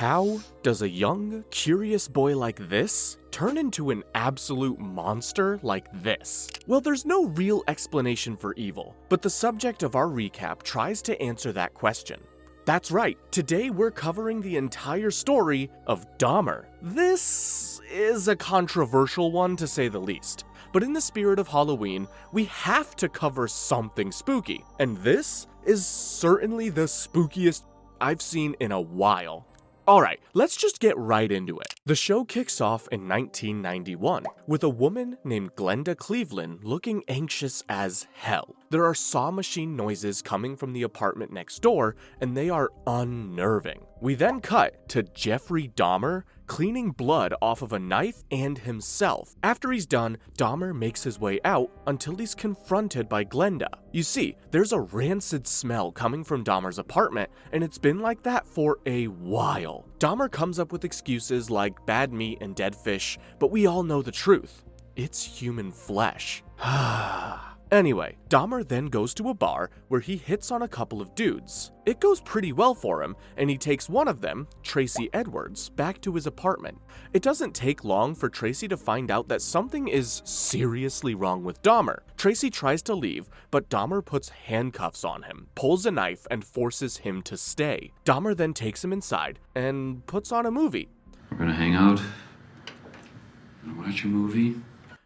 How does a young, curious boy like this turn into an absolute monster like this? Well, there's no real explanation for evil, but the subject of our recap tries to answer that question. That's right, today we're covering the entire story of Dahmer. This is a controversial one to say the least, but in the spirit of Halloween, we have to cover something spooky, and this is certainly the spookiest I've seen in a while. Alright, let's just get right into it. The show kicks off in 1991 with a woman named Glenda Cleveland looking anxious as hell. There are saw machine noises coming from the apartment next door, and they are unnerving. We then cut to Jeffrey Dahmer cleaning blood off of a knife and himself. After he's done, Dahmer makes his way out until he's confronted by Glenda. You see, there's a rancid smell coming from Dahmer's apartment, and it's been like that for a while. Dahmer comes up with excuses like bad meat and dead fish, but we all know the truth. It's human flesh. Anyway, Dahmer then goes to a bar where he hits on a couple of dudes. It goes pretty well for him, and he takes one of them, Tracy Edwards, back to his apartment. It doesn't take long for Tracy to find out that something is seriously wrong with Dahmer. Tracy tries to leave, but Dahmer puts handcuffs on him, pulls a knife, and forces him to stay. Dahmer then takes him inside and puts on a movie. We're gonna hang out and watch a movie.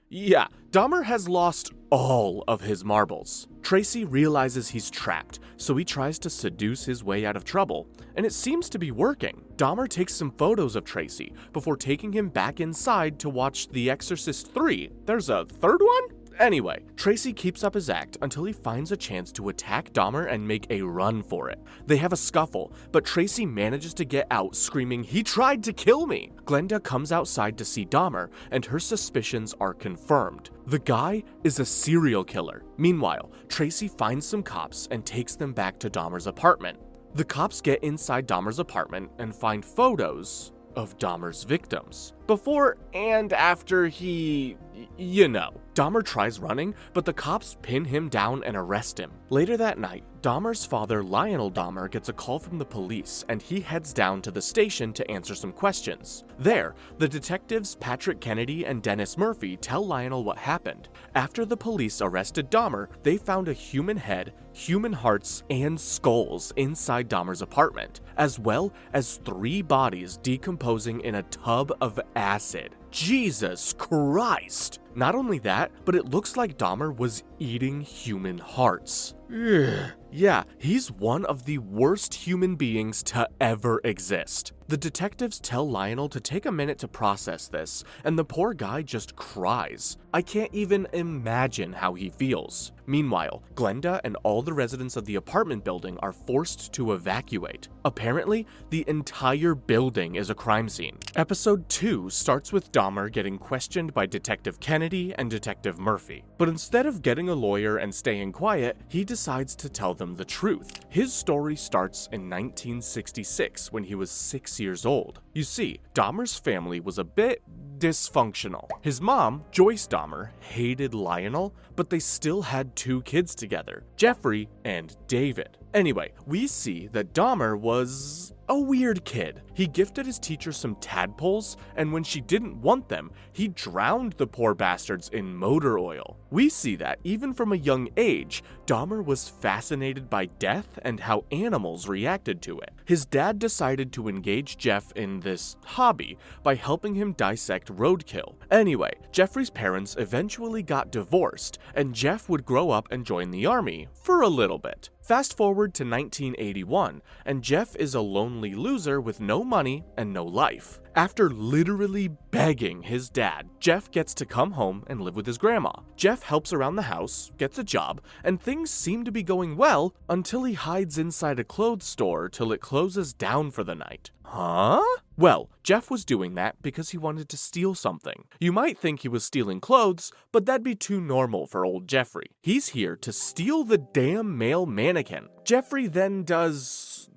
Yeah, Dahmer has lost all of his marbles. Tracy realizes he's trapped, so he tries to seduce his way out of trouble, and it seems to be working. Dahmer takes some photos of Tracy before taking him back inside to watch The Exorcist 3. There's a third one? Anyway, Tracy keeps up his act until he finds a chance to attack Dahmer and make a run for it. They have a scuffle, but Tracy manages to get out screaming, "He tried to kill me!" Glenda comes outside to see Dahmer, and her suspicions are confirmed. The guy is a serial killer. Meanwhile, Tracy finds some cops and takes them back to Dahmer's apartment. The cops get inside Dahmer's apartment and find photos of Dahmer's victims. Before and after he, Dahmer tries running, but the cops pin him down and arrest him. Later that night, Dahmer's father, Lionel Dahmer, gets a call from the police, and he heads down to the station to answer some questions. There, the detectives Patrick Kennedy and Dennis Murphy tell Lionel what happened. After the police arrested Dahmer, they found a human head, human hearts, and skulls inside Dahmer's apartment, as well as 3 bodies decomposing in a tub of acid. Jesus Christ! Not only that, but it looks like Dahmer was eating human hearts. Ugh. Yeah, he's one of the worst human beings to ever exist. The detectives tell Lionel to take a minute to process this, and the poor guy just cries. I can't even imagine how he feels. Meanwhile, Glenda and all the residents of the apartment building are forced to evacuate. Apparently, the entire building is a crime scene. Episode 2 starts with Dahmer getting questioned by Detective Kennedy and Detective Murphy. But instead of getting a lawyer and staying quiet, he decides to tell them the truth. His story starts in 1966 when he was 6 years old. You see, Dahmer's family was a bit dysfunctional. His mom, Joyce Dahmer, hated Lionel, but they still had 2 kids together, Jeffrey and David. Anyway, we see that Dahmer was a weird kid. He gifted his teacher some tadpoles, and when she didn't want them, he drowned the poor bastards in motor oil. We see that even from a young age, Dahmer was fascinated by death and how animals reacted to it. His dad decided to engage Jeff in this hobby by helping him dissect roadkill. Anyway, Jeffrey's parents eventually got divorced, and Jeff would grow up and join the army for a little bit. Fast forward to 1981, and Jeff is a lonely loser with no money and no life. After literally begging his dad, Jeff gets to come home and live with his grandma. Jeff helps around the house, gets a job, and things seem to be going well until he hides inside a clothes store till it closes down for the night. Huh? Well, Jeff was doing that because he wanted to steal something. You might think he was stealing clothes, but that'd be too normal for old Jeffrey. He's here to steal the damn male mannequin. Jeffrey then does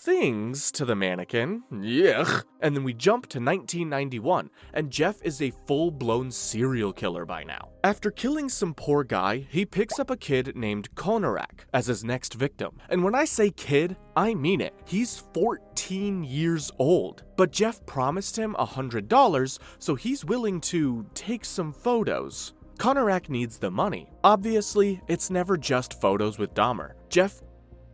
things to the mannequin. Yuck. And then we jump to 1991, and Jeff is a full-blown serial killer by now. After killing some poor guy, he picks up a kid named Konarak as his next victim. And when I say kid, I mean it. He's 14 years old. But Jeff promised him $100, so he's willing to take some photos. Konarak needs the money. Obviously, it's never just photos with Dahmer. Jeff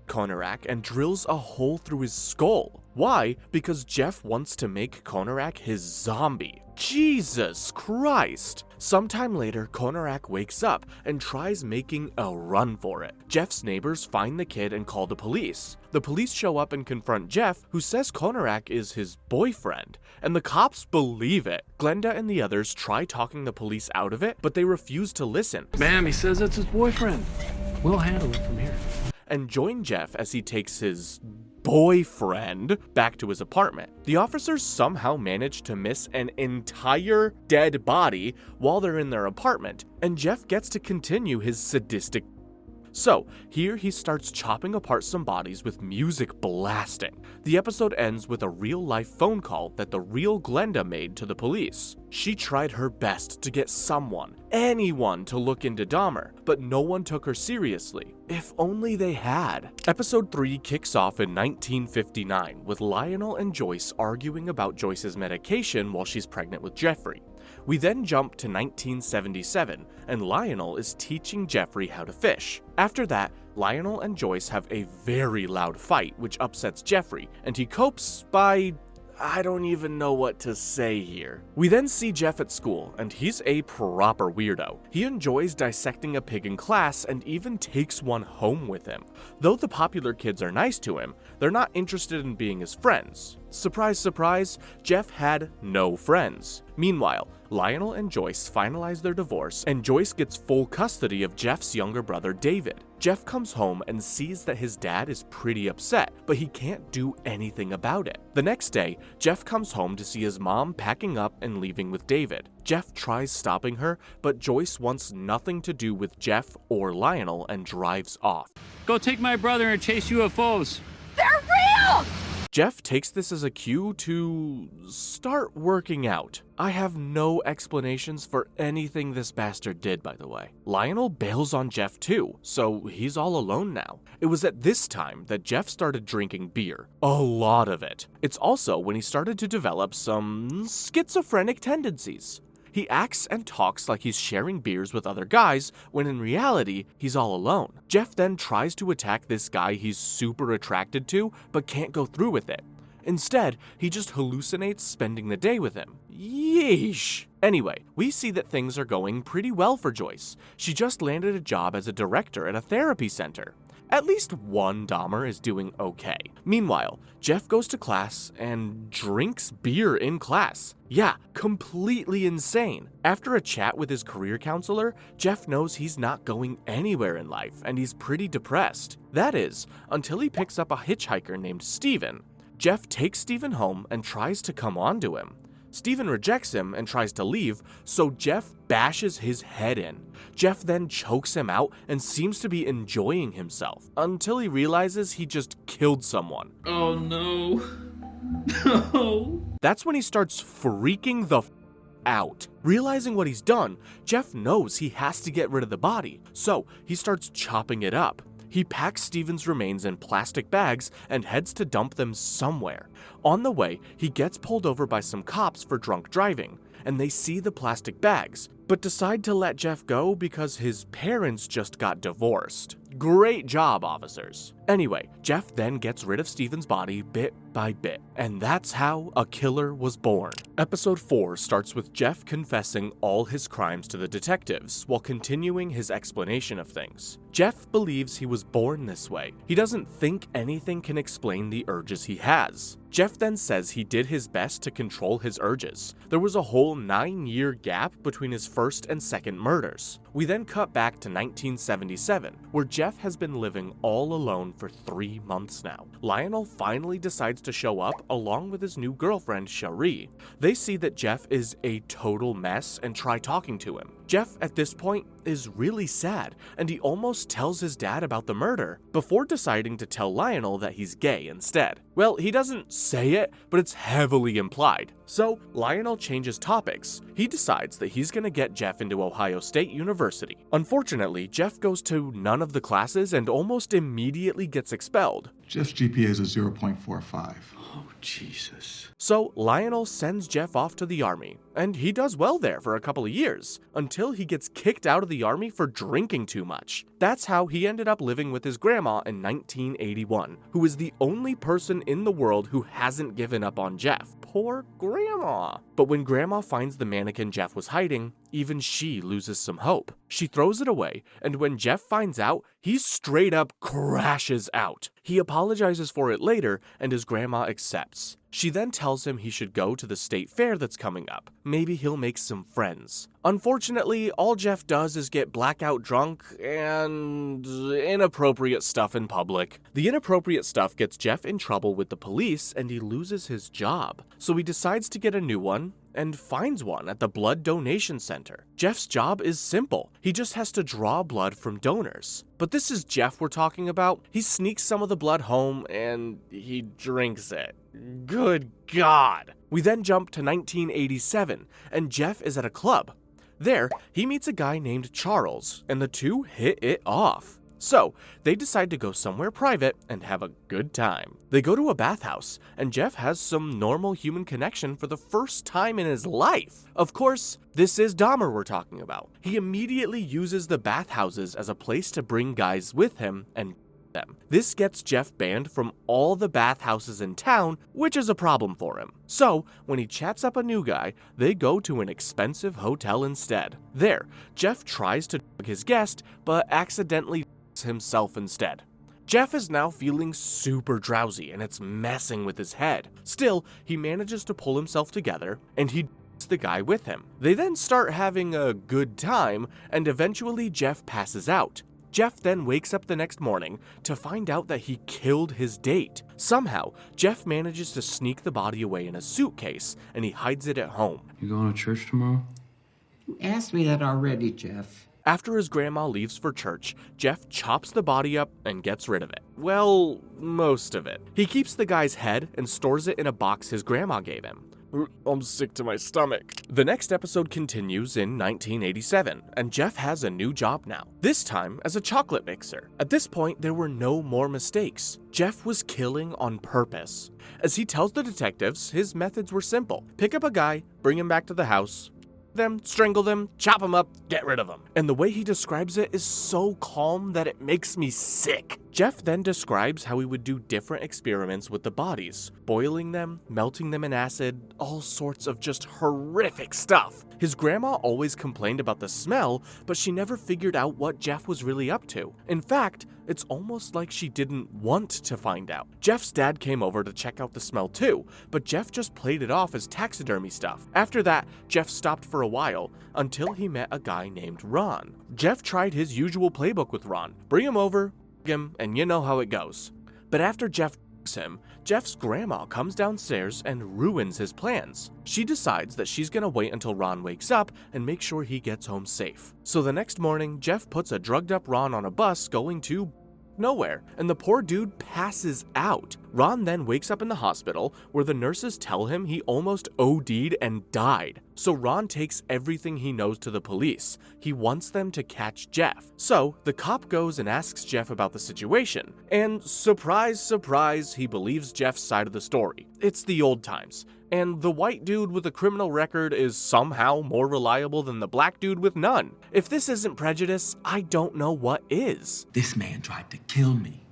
Konarak and drills a hole through his skull. Why? Because Jeff wants to make Konarak his zombie. Jesus Christ! Sometime later, Konarak wakes up and tries making a run for it. Jeff's neighbors find the kid and call the police. The police show up and confront Jeff, who says Konarak is his boyfriend, and the cops believe it. Glenda and the others try talking the police out of it, but they refuse to listen. Ma'am, he says it's his boyfriend. We'll handle it from here. And join Jeff as he takes his boyfriend back to his apartment. The officers somehow manage to miss an entire dead body while they're in their apartment, and Jeff gets to continue his sadistic. So, here he starts chopping apart some bodies with music blasting. The episode ends with a real-life phone call that the real Glenda made to the police. She tried her best to get someone, anyone, to look into Dahmer, but no one took her seriously. If only they had. Episode 3 kicks off in 1959 with Lionel and Joyce arguing about Joyce's medication while she's pregnant with Jeffrey. We then jump to 1977, and Lionel is teaching Jeffrey how to fish. After that, Lionel and Joyce have a very loud fight, which upsets Jeffrey, and he copes by... I don't even know what to say here. We then see Jeff at school, and he's a proper weirdo. He enjoys dissecting a pig in class and even takes one home with him. Though the popular kids are nice to him, they're not interested in being his friends. Surprise, surprise, Jeff had no friends. Meanwhile, Lionel and Joyce finalize their divorce, and Joyce gets full custody of Jeff's younger brother David. Jeff comes home and sees that his dad is pretty upset, but he can't do anything about it. The next day, Jeff comes home to see his mom packing up and leaving with David. Jeff tries stopping her, but Joyce wants nothing to do with Jeff or Lionel and drives off. Go take my brother and chase UFOs. They're real! Jeff takes this as a cue to start working out. I have no explanations for anything this bastard did, by the way. Lionel bails on Jeff too, so he's all alone now. It was at this time that Jeff started drinking beer. A lot of it. It's also when he started to develop some schizophrenic tendencies. He acts and talks like he's sharing beers with other guys, when in reality, he's all alone. Jeff then tries to attack this guy he's super attracted to, but can't go through with it. Instead, he just hallucinates spending the day with him. Yeesh. Anyway, we see that things are going pretty well for Joyce. She just landed a job as a director at a therapy center. At least one Dahmer is doing okay. Meanwhile, Jeff goes to class and drinks beer in class. Yeah, completely insane. After a chat with his career counselor, Jeff knows he's not going anywhere in life and he's pretty depressed. That is, until he picks up a hitchhiker named Steven. Jeff takes Steven home and tries to come on to him. Steven rejects him and tries to leave, so Jeff bashes his head in. Jeff then chokes him out and seems to be enjoying himself, until he realizes he just killed someone. Oh no. No. That's when he starts freaking the out. Realizing what he's done, Jeff knows he has to get rid of the body, so he starts chopping it up. He packs Steven's remains in plastic bags and heads to dump them somewhere. On the way, he gets pulled over by some cops for drunk driving, and they see the plastic bags, but decide to let Jeff go because his parents just got divorced. Great job, officers. Anyway, Jeff then gets rid of Steven's body bit by bit, and that's how a killer was born. Episode 4 starts with Jeff confessing all his crimes to the detectives, while continuing his explanation of things. Jeff believes he was born this way. He doesn't think anything can explain the urges he has. Jeff then says he did his best to control his urges. There was a whole 9-year gap between his first and second murders. We then cut back to 1977, where Jeff has been living all alone for 3 months now. Lionel finally decides to show up along with his new girlfriend, Cherie. They see that Jeff is a total mess and try talking to him. Jeff, at this point, is really sad, and he almost tells his dad about the murder, before deciding to tell Lionel that he's gay instead. Well, he doesn't say it, but it's heavily implied. So, Lionel changes topics. He decides that he's gonna get Jeff into Ohio State University. Unfortunately, Jeff goes to none of the classes and almost immediately gets expelled. Jeff's GPA is a 0.45. Oh, Jesus. So Lionel sends Jeff off to the army, and he does well there for a couple of years, until he gets kicked out of the army for drinking too much. That's how he ended up living with his grandma in 1981, who is the only person in the world who hasn't given up on Jeff. Poor grandma. But when grandma finds the mannequin Jeff was hiding, even she loses some hope. She throws it away, and when Jeff finds out, he straight up crashes out. He apologizes for it later, and his grandma accepts. She then tells him he should go to the state fair that's coming up. Maybe he'll make some friends. Unfortunately, all Jeff does is get blackout drunk and inappropriate stuff in public. The inappropriate stuff gets Jeff in trouble with the police, and he loses his job. So he decides to get a new one, and finds one at the blood donation center. Jeff's job is simple. He just has to draw blood from donors. But this is Jeff we're talking about. He sneaks some of the blood home and he drinks it. Good God. We then jump to 1987 and Jeff is at a club. There, he meets a guy named Charles and the two hit it off. So, they decide to go somewhere private and have a good time. They go to a bathhouse, and Jeff has some normal human connection for the first time in his life. Of course, this is Dahmer we're talking about. He immediately uses the bathhouses as a place to bring guys with him and them. This gets Jeff banned from all the bathhouses in town, which is a problem for him. So, when he chats up a new guy, they go to an expensive hotel instead. There, Jeff tries to drug his guest, but accidentally himself instead. Jeff is now feeling super drowsy and it's messing with his head. Still, he manages to pull himself together and he drugs the guy with him. They then start having a good time and eventually Jeff passes out. Jeff then wakes up the next morning to find out that he killed his date. Somehow, Jeff manages to sneak the body away in a suitcase and he hides it at home. You going to church tomorrow? You asked me that already, Jeff. After his grandma leaves for church, Jeff chops the body up and gets rid of it. Well, most of it. He keeps the guy's head and stores it in a box his grandma gave him. I'm sick to my stomach. The next episode continues in 1987, and Jeff has a new job now, this time as a chocolate mixer. At this point, there were no more mistakes. Jeff was killing on purpose. As he tells the detectives, his methods were simple. Pick up a guy, bring him back to the house, them, strangle them, chop them up, get rid of them. And the way he describes it is so calm that it makes me sick. Jeff then describes how he would do different experiments with the bodies, boiling them, melting them in acid, all sorts of just horrific stuff. His grandma always complained about the smell, but she never figured out what Jeff was really up to. In fact, it's almost like she didn't want to find out. Jeff's dad came over to check out the smell too, but Jeff just played it off as taxidermy stuff. After that, Jeff stopped for a while until he met a guy named Ron. Jeff tried his usual playbook with Ron. Bring him over, him, and you know how it goes. But after Jeff him, Jeff's grandma comes downstairs and ruins his plans. She decides that she's gonna wait until Ron wakes up and make sure he gets home safe. So the next morning, Jeff puts a drugged up Ron on a bus going to nowhere, and the poor dude passes out. Ron then wakes up in the hospital where the nurses tell him he almost OD'd and died. So Ron takes everything he knows to the police. He wants them to catch Jeff. So the cop goes and asks Jeff about the situation, and surprise, surprise, he believes Jeff's side of the story. It's the old times. And the white dude with a criminal record is somehow more reliable than the black dude with none. If this isn't prejudice, I don't know what is. This man tried to kill me,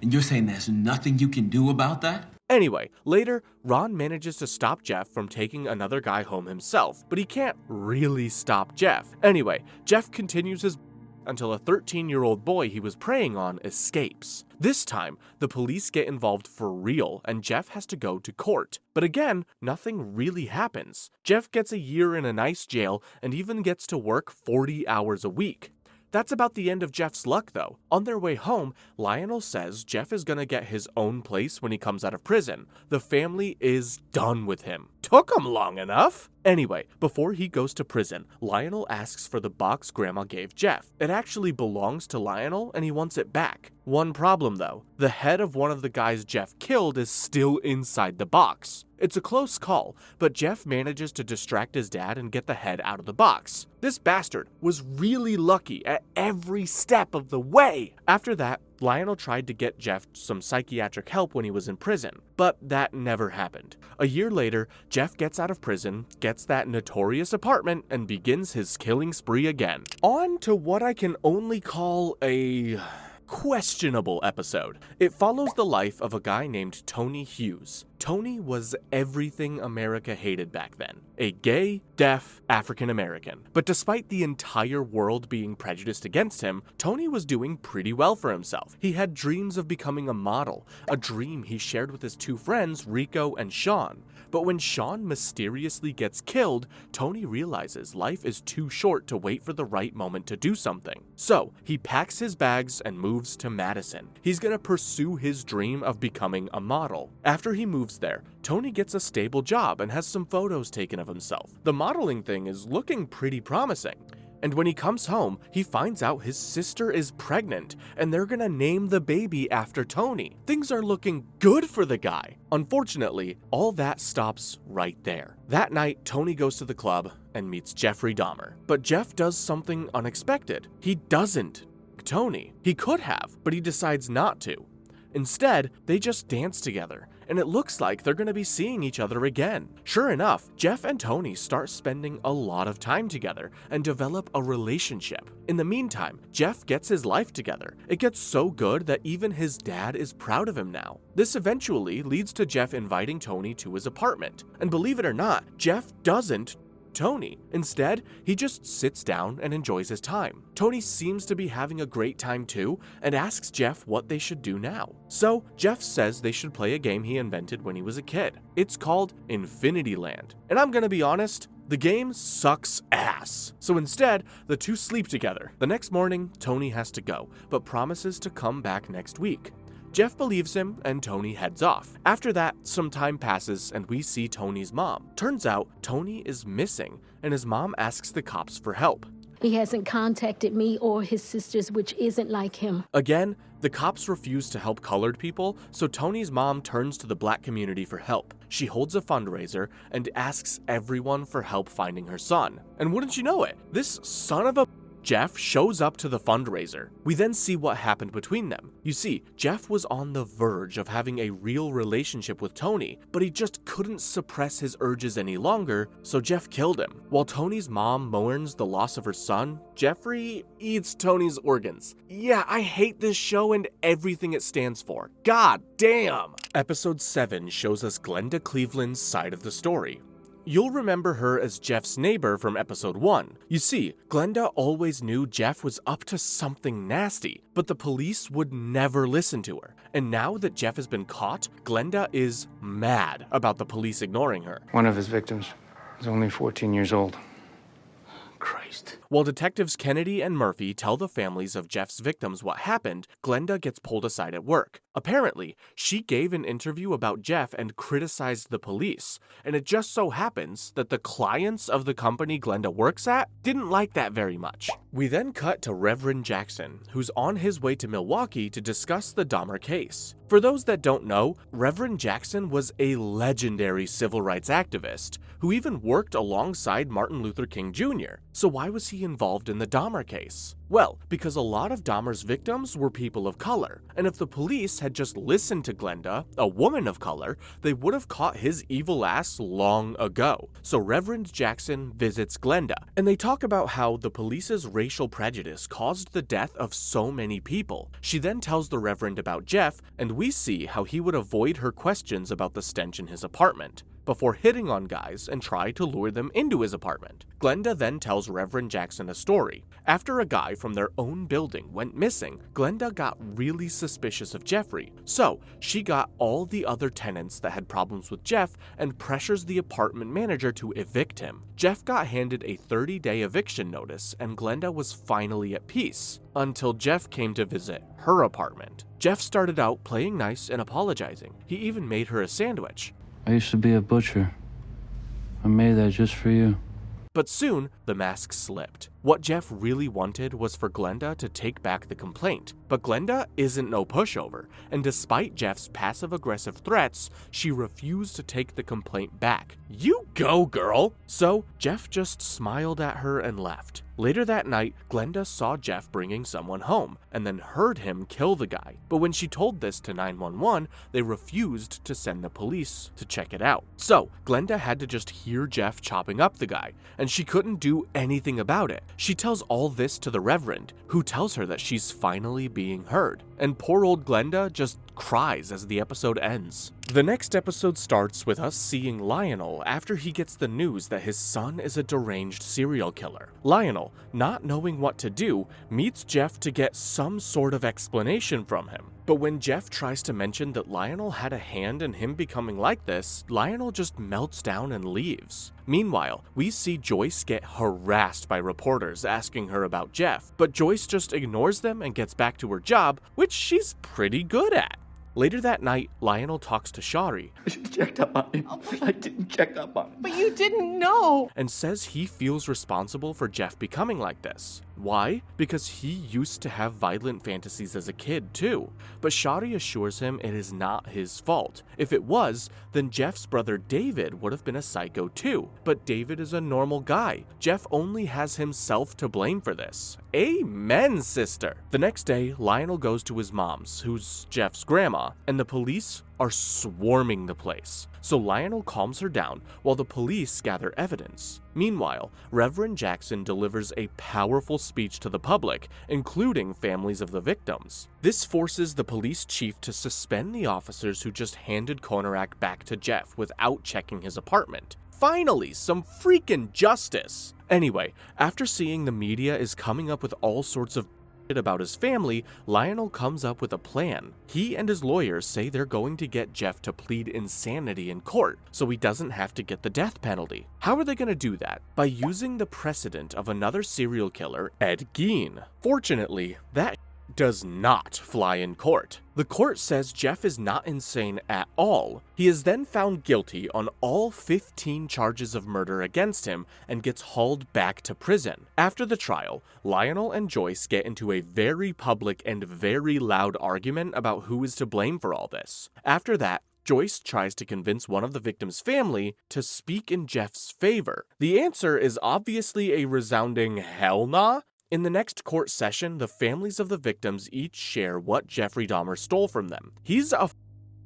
and you're saying there's nothing you can do about that? Anyway, later, Ron manages to stop Jeff from taking another guy home himself, but he can't really stop Jeff. Anyway, Jeff continues his until a 13-year-old boy he was preying on escapes. This time, the police get involved for real and Jeff has to go to court. But again, nothing really happens. Jeff gets a year in a nice jail and even gets to work 40 hours a week. That's about the end of Jeff's luck though. On their way home, Lionel says Jeff is gonna get his own place when he comes out of prison. The family is done with him. Took him long enough. Anyway, before he goes to prison, Lionel asks for the box Grandma gave Jeff. It actually belongs to Lionel and he wants it back. One problem though, the head of one of the guys Jeff killed is still inside the box. It's a close call, but Jeff manages to distract his dad and get the head out of the box. This bastard was really lucky at every step of the way. After that, Lionel tried to get Jeff some psychiatric help when he was in prison, but that never happened. A year later, Jeff gets out of prison, gets that notorious apartment, and begins his killing spree again. On to what I can only call a questionable episode. It follows the life of a guy named Tony Hughes. Tony was everything America hated back then. A gay, deaf, African American. But despite the entire world being prejudiced against him, Tony was doing pretty well for himself. He had dreams of becoming a model, a dream he shared with his two friends, Rico and Sean. But when Sean mysteriously gets killed, Tony realizes life is too short to wait for the right moment to do something. So, he packs his bags and moves to Madison. He's gonna pursue his dream of becoming a model. After he moves there, Tony gets a stable job and has some photos taken of himself. The modeling thing is looking pretty promising. And when he comes home, he finds out his sister is pregnant, and they're gonna name the baby after Tony. Things are looking good for the guy. Unfortunately, all that stops right there. That night, Tony goes to the club and meets Jeffrey Dahmer. But Jeff does something unexpected. He doesn't Tony. He could have, but he decides not to. Instead, they just dance together, and it looks like they're gonna be seeing each other again. Sure enough, Jeff and Tony start spending a lot of time together and develop a relationship. In the meantime, Jeff gets his life together. It gets so good that even his dad is proud of him now. This eventually leads to Jeff inviting Tony to his apartment. And believe it or not, Jeff doesn't Tony. Instead, he just sits down and enjoys his time. Tony seems to be having a great time too and asks Jeff what they should do now. So, Jeff says they should play a game he invented when he was a kid. It's called Infinity Land. And I'm gonna be honest, the game sucks ass. So instead, the two sleep together. The next morning, Tony has to go, but promises to come back next week. Jeff believes him, and Tony heads off. After that, some time passes, and we see Tony's mom. Turns out, Tony is missing, and his mom asks the cops for help. He hasn't contacted me or his sisters, which isn't like him. Again, the cops refuse to help colored people, so Tony's mom turns to the black community for help. She holds a fundraiser and asks everyone for help finding her son. And wouldn't you know it, this son of a Jeff shows up to the fundraiser. We then see what happened between them. You see, Jeff was on the verge of having a real relationship with Tony, but he just couldn't suppress his urges any longer, so Jeff killed him. While Tony's mom mourns the loss of her son, Jeffrey eats Tony's organs. Yeah, I hate this show and everything it stands for. God damn! Episode 7 shows us Glenda Cleveland's side of the story. You'll remember her as Jeff's neighbor from episode 1. You see, Glenda always knew Jeff was up to something nasty, but the police would never listen to her. And now that Jeff has been caught, Glenda is mad about the police ignoring her. One of his victims was only 14 years old. Christ. While detectives Kennedy and Murphy tell the families of Jeff's victims what happened, Glenda gets pulled aside at work. Apparently, she gave an interview about Jeff and criticized the police, and it just so happens that the clients of the company Glenda works at didn't like that very much. We then cut to Reverend Jackson, who's on his way to Milwaukee to discuss the Dahmer case. For those that don't know, Reverend Jackson was a legendary civil rights activist who even worked alongside Martin Luther King Jr. So why was he involved in the Dahmer case? Well, because a lot of Dahmer's victims were people of color, and if the police had just listened to Glenda, a woman of color, they would have caught his evil ass long ago. So Reverend Jackson visits Glenda, and they talk about how the police's racial prejudice caused the death of so many people. She then tells the Reverend about Jeff, and we see how he would avoid her questions about the stench in his apartment. before hitting on guys and try to lure them into his apartment. Glenda then tells Reverend Jackson a story. After a guy from their own building went missing, Glenda got really suspicious of Jeffrey, so she got all the other tenants that had problems with Jeff and pressures the apartment manager to evict him. Jeff got handed a 30-day eviction notice and Glenda was finally at peace, until Jeff came to visit her apartment. Jeff started out playing nice and apologizing. He even made her a sandwich. I used to be a butcher. I made that just for you. But soon, the mask slipped. What Jeff really wanted was for Glenda to take back the complaint. But Glenda isn't no pushover, and despite Jeff's passive-aggressive threats, she refused to take the complaint back. You go, girl! So, Jeff just smiled at her and left. Later that night, Glenda saw Jeff bringing someone home, and then heard him kill the guy. But when she told this to 911, they refused to send the police to check it out. So, Glenda had to just hear Jeff chopping up the guy, and she couldn't do anything about it. She tells all this to the Reverend, who tells her that she's finally being heard. And poor old Glenda just cries as the episode ends. The next episode starts with us seeing Lionel after he gets the news that his son is a deranged serial killer. Lionel, not knowing what to do, meets Jeff to get some sort of explanation from him. But when Jeff tries to mention that Lionel had a hand in him becoming like this, Lionel just melts down and leaves. Meanwhile, we see Joyce get harassed by reporters asking her about Jeff, but Joyce just ignores them and gets back to her job, which she's pretty good at. Later that night, Lionel talks to Shari. I should have checked up on him. I didn't check up on him. But you didn't know. And says he feels responsible for Jeff becoming like this. Why? Because he used to have violent fantasies as a kid too. But Shari assures him it is not his fault. If it was, then Jeff's brother David would have been a psycho too. But David is a normal guy. Jeff only has himself to blame for this. Amen, sister. The next day, Lionel goes to his mom's, who's Jeff's grandma, and the police are swarming the place. So Lionel calms her down while the police gather evidence. Meanwhile, Reverend Jackson delivers a powerful speech to the public, including families of the victims. This forces the police chief to suspend the officers who just handed Konarak back to Jeff without checking his apartment. Finally, some freaking justice! Anyway, after seeing the media is coming up with all sorts of about his family, Lionel comes up with a plan. He and his lawyers say they're going to get Jeff to plead insanity in court, so he doesn't have to get the death penalty. How are they going to do that? By using the precedent of another serial killer, Ed Gein. Fortunately, that does not fly in court. The court says Jeff is not insane at all. He is then found guilty on all 15 charges of murder against him and gets hauled back to prison. After the trial, Lionel and Joyce get into a very public and very loud argument about who is to blame for all this. After that, Joyce tries to convince one of the victim's family to speak in Jeff's favor. The answer is obviously a resounding hell nah. In the next court session, the families of the victims each share what Jeffrey Dahmer stole from them. He's a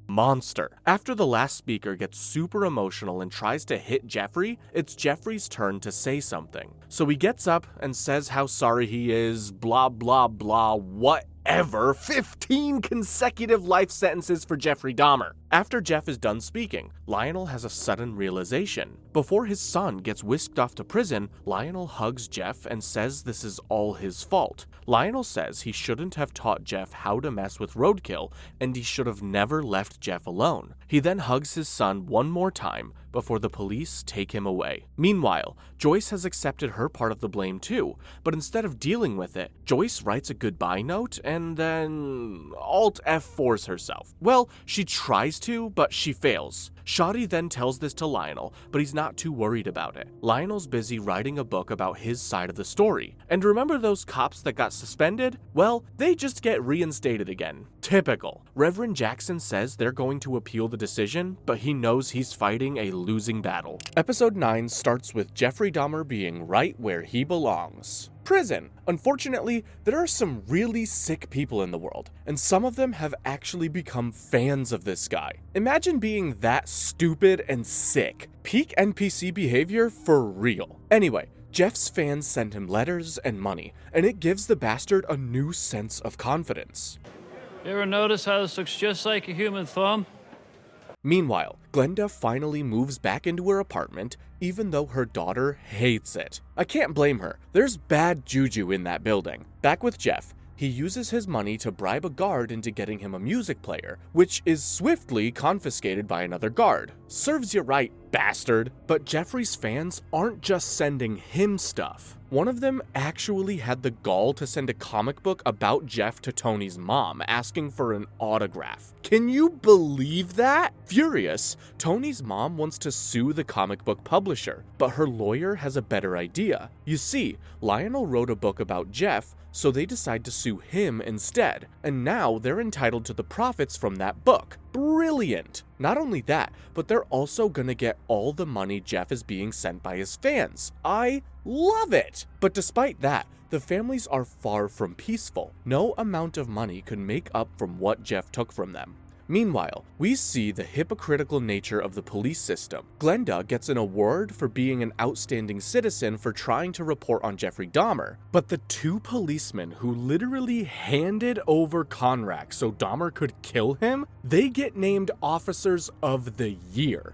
monster. After the last speaker gets super emotional and tries to hit Jeffrey, it's Jeffrey's turn to say something. So he gets up and says how sorry he is, blah blah blah, whatever. 15 consecutive life sentences for Jeffrey Dahmer. After Jeff is done speaking, Lionel has a sudden realization. Before his son gets whisked off to prison, Lionel hugs Jeff and says this is all his fault. Lionel says he shouldn't have taught Jeff how to mess with roadkill, and he should have never left Jeff alone. He then hugs his son one more time before the police take him away. Meanwhile, Joyce has accepted her part of the blame too, but instead of dealing with it, Joyce writes a goodbye note and then Alt F4s herself. Well, she tries to, but she fails. Shadi then tells this to Lionel, but he's not too worried about it. Lionel's busy writing a book about his side of the story. And remember those cops that got suspended? Well, they just get reinstated again. Typical. Reverend Jackson says they're going to appeal the decision, but he knows he's fighting a losing battle. Episode 9 starts with Jeffrey Dahmer being right where he belongs. Prison. Unfortunately, there are some really sick people in the world, and some of them have actually become fans of this guy. Imagine being that stupid and sick. Peak NPC behavior for real. Anyway, Jeff's fans send him letters and money, and it gives the bastard a new sense of confidence. You ever notice how this looks just like a human thumb? Meanwhile, Glenda finally moves back into her apartment, even though her daughter hates it. I can't blame her. There's bad juju in that building. Back with Jeff, he uses his money to bribe a guard into getting him a music player, which is swiftly confiscated by another guard. Serves you right, bastard. But Jeffrey's fans aren't just sending him stuff. One of them actually had the gall to send a comic book about Jeff to Tony's mom, asking for an autograph. Can you believe that? Furious, Tony's mom wants to sue the comic book publisher, but her lawyer has a better idea. You see, Lionel wrote a book about Jeff, so they decide to sue him instead, and now they're entitled to the profits from that book. Brilliant! Not only that, but they're also gonna get all the money Jeff is being sent by his fans. I love it! But despite that, the families are far from peaceful. No amount of money could make up from what Jeff took from them. Meanwhile, we see the hypocritical nature of the police system. Glenda gets an award for being an outstanding citizen for trying to report on Jeffrey Dahmer, but the two policemen who literally handed over Conrack so Dahmer could kill him, they get named Officers of the Year.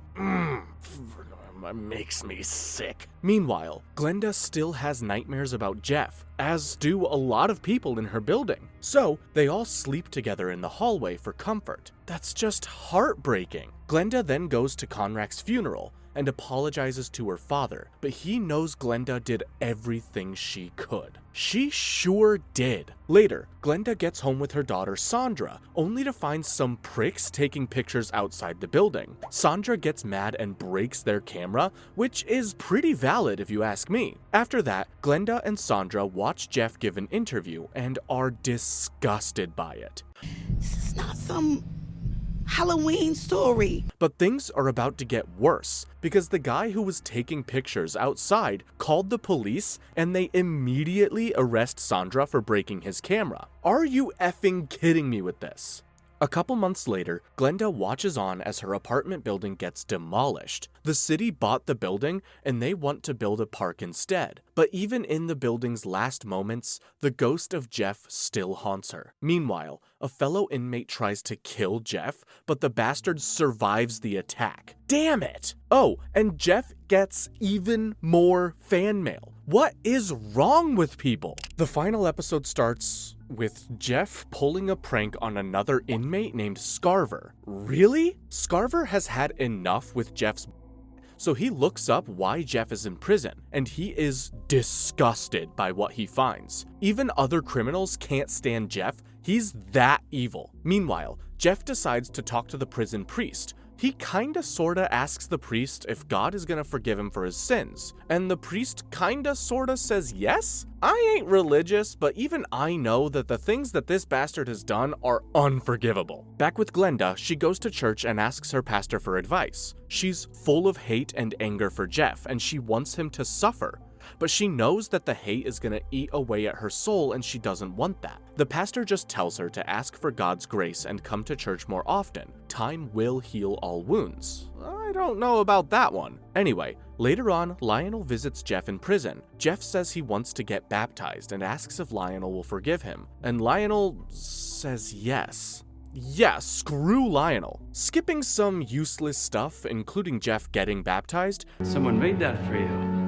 Makes me sick. Meanwhile, Glenda still has nightmares about Jeff, as do a lot of people in her building. So, they all sleep together in the hallway for comfort. That's just heartbreaking. Glenda then goes to Conrack's funeral and apologizes to her father, but he knows Glenda did everything she could. She sure did. Later, Glenda gets home with her daughter Sandra, only to find some pricks taking pictures outside the building. Sandra gets mad and breaks their camera, which is pretty valid if you ask me. After that, Glenda and Sandra watch Jeff give an interview and are disgusted by it. This is not some Halloween story. But things are about to get worse, because the guy who was taking pictures outside called the police and they immediately arrest Sandra for breaking his camera. Are you effing kidding me with this? A couple months later, Glenda watches on as her apartment building gets demolished. The city bought the building and they want to build a park instead. But even in the building's last moments, the ghost of Jeff still haunts her. Meanwhile, a fellow inmate tries to kill Jeff, but the bastard survives the attack. Damn it! Oh, and Jeff gets even more fan mail. What is wrong with people? The final episode starts with Jeff pulling a prank on another inmate named Scarver. Really? Scarver has had enough with Jeff's, so he looks up why Jeff is in prison, and he is disgusted by what he finds. Even other criminals can't stand Jeff. He's that evil. Meanwhile, Jeff decides to talk to the prison priest. He kinda sorta asks the priest if God is gonna forgive him for his sins, and the priest kinda sorta says yes? I ain't religious, but even I know that the things that this bastard has done are unforgivable. Back with Glenda, she goes to church and asks her pastor for advice. She's full of hate and anger for Jeff, and she wants him to suffer. But she knows that the hate is gonna eat away at her soul and she doesn't want that. The pastor just tells her to ask for God's grace and come to church more often. Time will heal all wounds. I don't know about that one. Anyway, later on, Lionel visits Jeff in prison. Jeff says he wants to get baptized and asks if Lionel will forgive him. And Lionel says yes. Yeah, screw Lionel. Skipping some useless stuff, including Jeff getting baptized. Someone made that for you.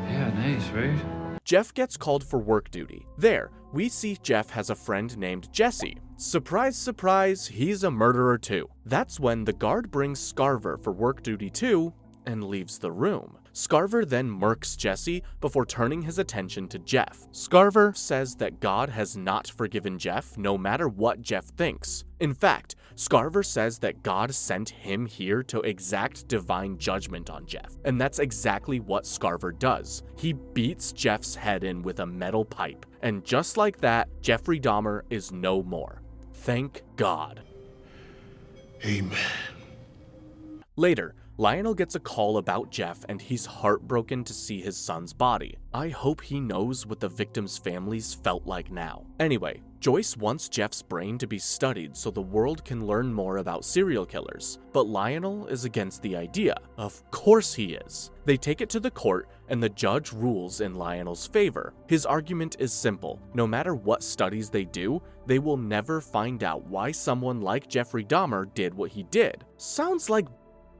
Yeah, nice, right? Jeff gets called for work duty. There, we see Jeff has a friend named Jesse. Surprise, surprise, he's a murderer too. That's when the guard brings Scarver for work duty too and leaves the room. Scarver then murks Jesse before turning his attention to Jeff. Scarver says that God has not forgiven Jeff no matter what Jeff thinks. In fact, Scarver says that God sent him here to exact divine judgment on Jeff. And that's exactly what Scarver does. He beats Jeff's head in with a metal pipe. And just like that, Jeffrey Dahmer is no more. Thank God. Amen. Later, Lionel gets a call about Jeff and he's heartbroken to see his son's body. I hope he knows what the victims' families felt like now. Anyway, Joyce wants Jeff's brain to be studied so the world can learn more about serial killers, but Lionel is against the idea. Of course he is. They take it to the court and the judge rules in Lionel's favor. His argument is simple. No matter what studies they do, they will never find out why someone like Jeffrey Dahmer did what he did. Sounds like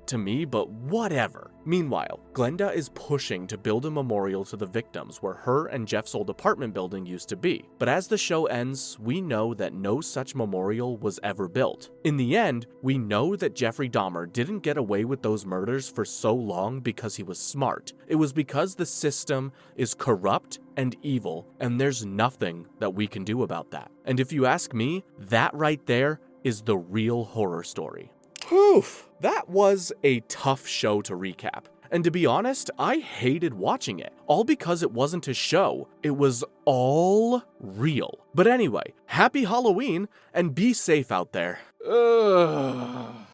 to me, but whatever. Meanwhile, Glenda is pushing to build a memorial to the victims where her and Jeff's old apartment building used to be. But as the show ends, we know that no such memorial was ever built. In the end, we know that Jeffrey Dahmer didn't get away with those murders for so long because he was smart. It was because the system is corrupt and evil, and there's nothing that we can do about that. And if you ask me, that right there is the real horror story. Whew, that was a tough show to recap. And to be honest, I hated watching it, all because it wasn't a show, it was all real. But anyway, happy Halloween, and be safe out there. Ugh.